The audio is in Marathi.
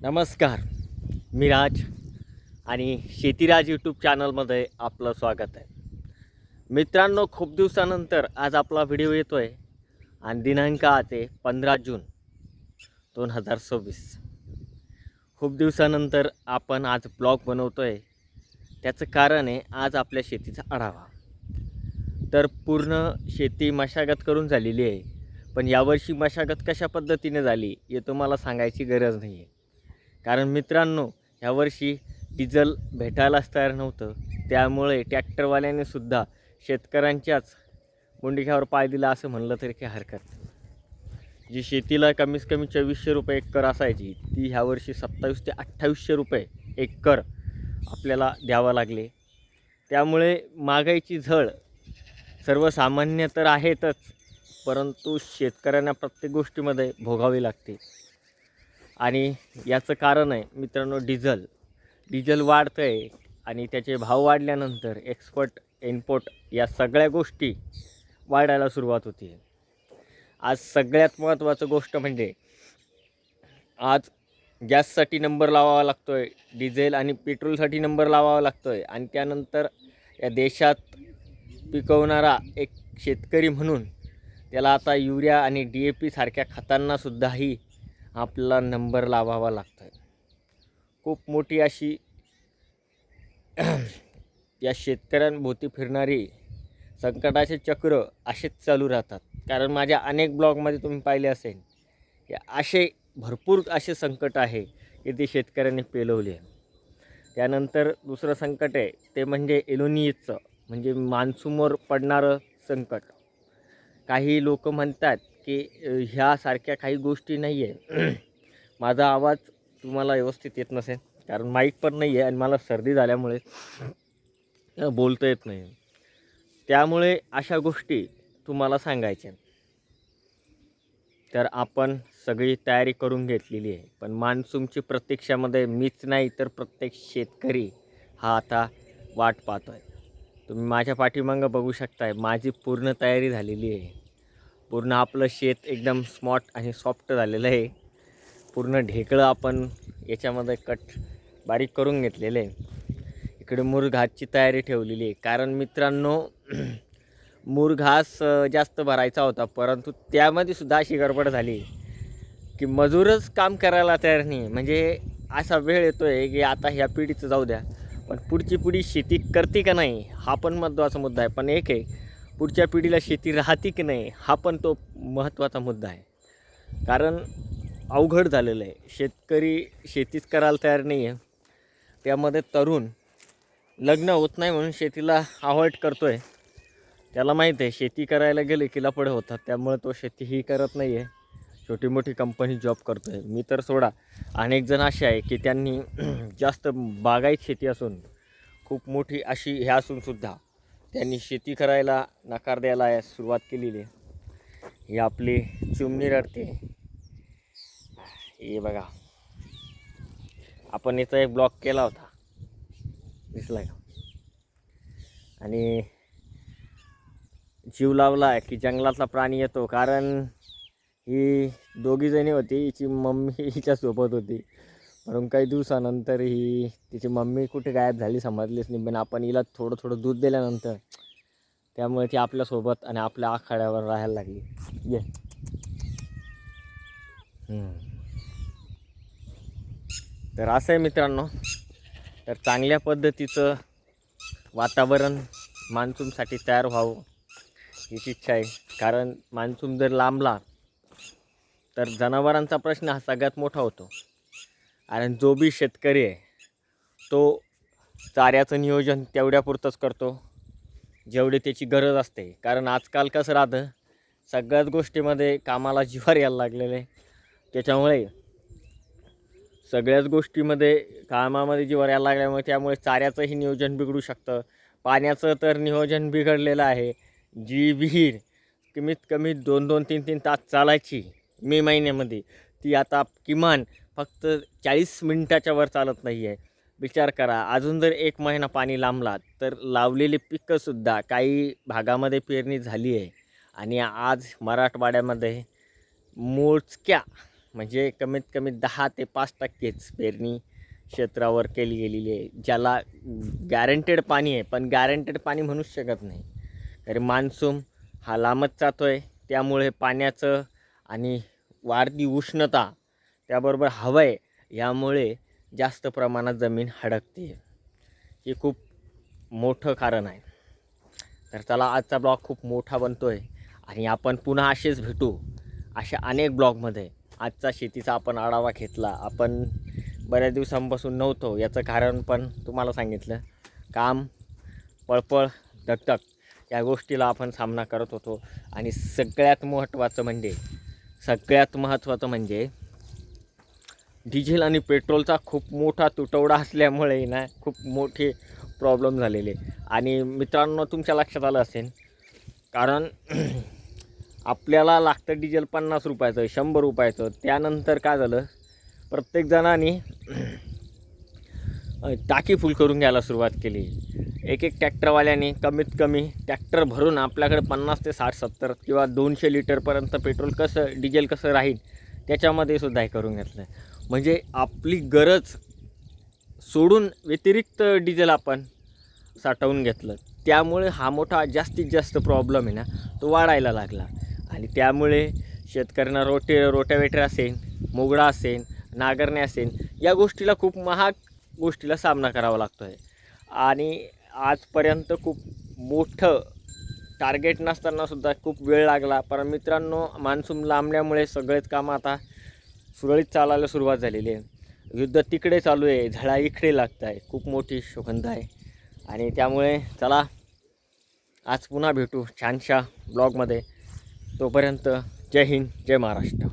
नमस्कार, मी राज आणि शेतीराज यूट्यूब चॅनलमध्ये आपलं स्वागत आहे. मित्रांनो, खूप दिवसानंतर आज आपला व्हिडिओ येतो आहे आणि दिनांक आज आहे 15 जून 2026. खूप दिवसानंतर आपण आज ब्लॉग बनवतो आहे. त्याचं कारण आहे आज आपल्या शेतीचा आढावा. तर पूर्ण शेती मशागत करून झालेली आहे, पण यावर्षी मशागत कशा पद्धतीने झाली हे तुम्हाला सांगायची गरज नाही आहे. कारण मित्रांनो, ह्यावर्षी डिझेल भेटायलाच तयार नव्हतं. त्यामुळे ट्रॅक्टरवाल्याने सुद्धा शेतकऱ्यांच्याच मुंडक्यावर पाय दिला असं म्हणलं तरी काही हरकत नाही. जी शेतीला कमीत कमी 2400 रुपये एकर असायची, ती ह्यावर्षी 2700 ते 2800 रुपये एकर आपल्याला द्यावं लागले. त्यामुळे महागाईची झळ सर्वसामान्य तर आहेतच, परंतु शेतकऱ्यांना प्रत्येक गोष्टीमध्ये भोगावी लागते. आणि याचं कारण आहे मित्रांनो डिझेल वाढतं आहे आणि त्याचे भाव वाढल्यानंतर एक्सपोर्ट इम्पोर्ट या सगळ्या गोष्टी वाढायला सुरुवात होती. आज सगळ्यात महत्त्वाचं गोष्ट म्हणजे आज गॅससाठी नंबर लावावा लागतो आहे, डिझेल आणि पेट्रोलसाठी नंबर लावावा लागतो आहे. आणि त्यानंतर या देशात पिकवणारा एक शेतकरी म्हणून त्याला आता युरिया आणि DAP सारख्या खतांनासुद्धाही आपला नंबर लावावा लागतो आहे. खूप मोठी अशी या शेतकऱ्यांभोवती फिरणारी संकटाचे चक्र असेच चालू राहतात. कारण माझ्या अनेक ब्लॉगमध्ये तुम्ही पाहिले असेल की असे भरपूर असे संकट आहे की ते शेतकऱ्यांनी पेलवले आहे. त्यानंतर दुसरं संकट आहे ते म्हणजे एलोनियसचं, म्हणजे मान्सूनवर पडणारं संकट. काही लोक म्हणतात की ह्यासारख्या काही गोष्टी नाही आहे. माझा आवाज तुम्हाला व्यवस्थित येत नसेल कारण माईक पण नाही आहे आणि मला सर्दी झाल्यामुळे बोलता येत नाही. त्यामुळे अशा गोष्टी तुम्हाला सांगायच्या. तर आपण सगळी तयारी करून घेतलेली आहे, पण मान्सूनची प्रतीक्षामध्ये मीच नाही तर प्रत्येक शेतकरी हा आता वाट पाहतो आहे. तुम्ही माझ्या पाठीमागं बघू शकताय, माझी पूर्ण तयारी झालेली आहे. पूर्ण आपलं शेत एकदम स्मॉट आणि सॉफ्ट झालेलं आहे. पूर्ण ढेकळं आपण याच्यामध्ये बारीक करून घेतलेलं आहे. इकडे मुरघासची तयारी ठेवलेली आहे. कारण मित्रांनो, मुरघास जास्त भरायचा होता, परंतु त्यामध्ये सुद्धा अशी गडबड झाली की मजूरच काम करायला तयार नाही. म्हणजे असा वेळ येतो आहे की आता ह्या पिढीचं जाऊ द्या, पण पुढची पिढी शेती करते का नाही हा पण महत्त्वाचा मुद्दा आहे. पण एक आहे, पुढच्या पिढीला शेती राहते की नाही हा पण तो महत्त्वाचा मुद्दा आहे. कारण अवघड झालेलं आहे. शेतकरी शेतीच करायला तयार नाही आहे. त्यामध्ये तरुण लग्न होत नाही म्हणून शेतीला अवॉइड करतो आहे. त्याला माहीत आहे शेती करायला गेले की लफडे होतात, त्यामुळे तो शेतीही करत नाही आहे. छोटी मोठी कंपनी जॉब करतो आहे. मी तर सोडा, अनेक जण असे आहे की त्यांनी जास्त बागायत शेती असून खूप मोठी अशी हे असूनसुद्धा त्यांनी शेती करायला नकार द्यायला सुरुवात केलेली आहे. ही आपली चिमणी रडते. हे बघा, आपण याचा एक ब्लॉग केला होता, दिसला का? आणि जीव लावला की जंगलातला प्राणी येतो. कारण ही दोघीजणी होती, हिची मम्मी हिच्यासोबत होती, म्हणून काही दिवसानंतर तिची मम्मी कुठे गायब झाली समजलीच नाही. पण आपण हिला थोडं थोडं दूध दिल्यानंतर त्यामुळे ती आपल्यासोबत आणि आपल्या आखाड्यावर राहायला लागली. ये तर असं आहे मित्रांनो. तर चांगल्या पद्धतीचं वातावरण मान्सूनसाठी तयार व्हावं हीच इच्छा आहे. कारण मान्सून जर लांबला तर जनावरांचा प्रश्न हा सगळ्यात मोठा होतो. कारण जो बी शेतकरी आहे तो चाऱ्याचं नियोजन तेवढ्यापुरतंच करतो जेवढी त्याची गरज असते. कारण आजकाल कसं राहतं, सगळ्याच गोष्टीमध्ये कामाला जिव्हार यायला लागलेलं आहे. त्याच्यामुळे सगळ्याच गोष्टीमध्ये कामामध्ये जिव्हार यायला लागल्यामुळे त्यामुळे चाऱ्याचंही नियोजन बिघडू शकतं. पाण्याचं तर नियोजन बिघडलेलं आहे. जी विहीर कमीत कमी 2-2, 3-3 तास चालायची मे महिन्यामध्ये, ती आता किमान फक्त 40 मिनिटाच्या वर चालत नाही आहे. विचार करा, अजून जर 1 महिना पाणी लांबला तर लावलेली पिकंसुद्धा काही भागामध्ये पेरणी झाली आहे. आणि आज मराठवाड्यामध्ये मोजक्या म्हणजे कमीत कमी 10 ते 5% पेरणी क्षेत्रावर केली गेलेली आहे, ज्याला गॅरंटेड पाणी आहे. पण गॅरंटेड पाणी म्हणूच शकत नाही, कारण मान्सून हा लांबच जातो आहे. त्यामुळे पाण्याचं आणि वाढती उष्णता त्याबरोबर हवा आहे, यामुळे जास्त प्रमाणात जमीन हडकते. हे खूप मोठं कारण आहे. तर चला, आजचा ब्लॉग खूप मोठा बनतो आहे आणि आपण पुन्हा असेच भेटू अशा अनेक ब्लॉगमध्ये. आजचा शेतीचा आपण आढावा घेतला. आपण बऱ्याच दिवसांपासून नव्हतो, याचं कारण पण तुम्हाला सांगितलं. काम, पळपळ, धगधग या गोष्टीला आपण सामना करत होतो. आणि सगळ्यात महत्त्वाचं म्हणजे डिझेल आणि पेट्रोलचा खूप मोठा तुटवडा असल्यामुळे ना खूप मोठे प्रॉब्लेम झालेले. आणि मित्रांनो, तुमच्या लक्षात आलं असेल, कारण आपल्याला लागतं डिझेल 50 रुपयाचं, 100 रुपयाचं. त्यानंतर काय झालं, प्रत्येक जणांनी टाकी फुल करून घ्यायला सुरुवात केली. एक ट्रॅक्टरवाल्याने कमीत कमी ट्रॅक्टर भरून आपल्याकडे 50 ते 60, 70 किंवा 200 लिटरपर्यंत डिझेल कसं राहील त्याच्यामध्ये सुद्धा हे करून घेतलं. म्हणजे आपली गरज सोडून व्यतिरिक्त डिझेल आपण साठवून घेतलं. त्यामुळे हा मोठा जास्तीत जास्त प्रॉब्लेम आहे ना, तो वाढायला लागला. आणि त्यामुळे शेतकऱ्यांना रोटावेटर असेल, मोगडा असेल, नांगरणे असेल, या गोष्टीला खूप महाग गोष्टीला सामना करावा लागतो आहे. आणि आजपर्यंत खूप मोठं टार्गेट नसतानासुद्धा खूप वेळ लागला. पण मित्रांनो, मान्सून लांबल्यामुळे सगळेच कामं आता सुरळीत चालायला सुरुवात झालेली आहे. युद्ध तिकडे चालू आहे, झळा इकडे लागत आहे, खूप मोठी सुगंध आहे. आणि त्यामुळे चला, आज पुन्हा भेटू छानशा ब्लॉगमध्ये. तोपर्यंत जय हिंद, जय महाराष्ट्र.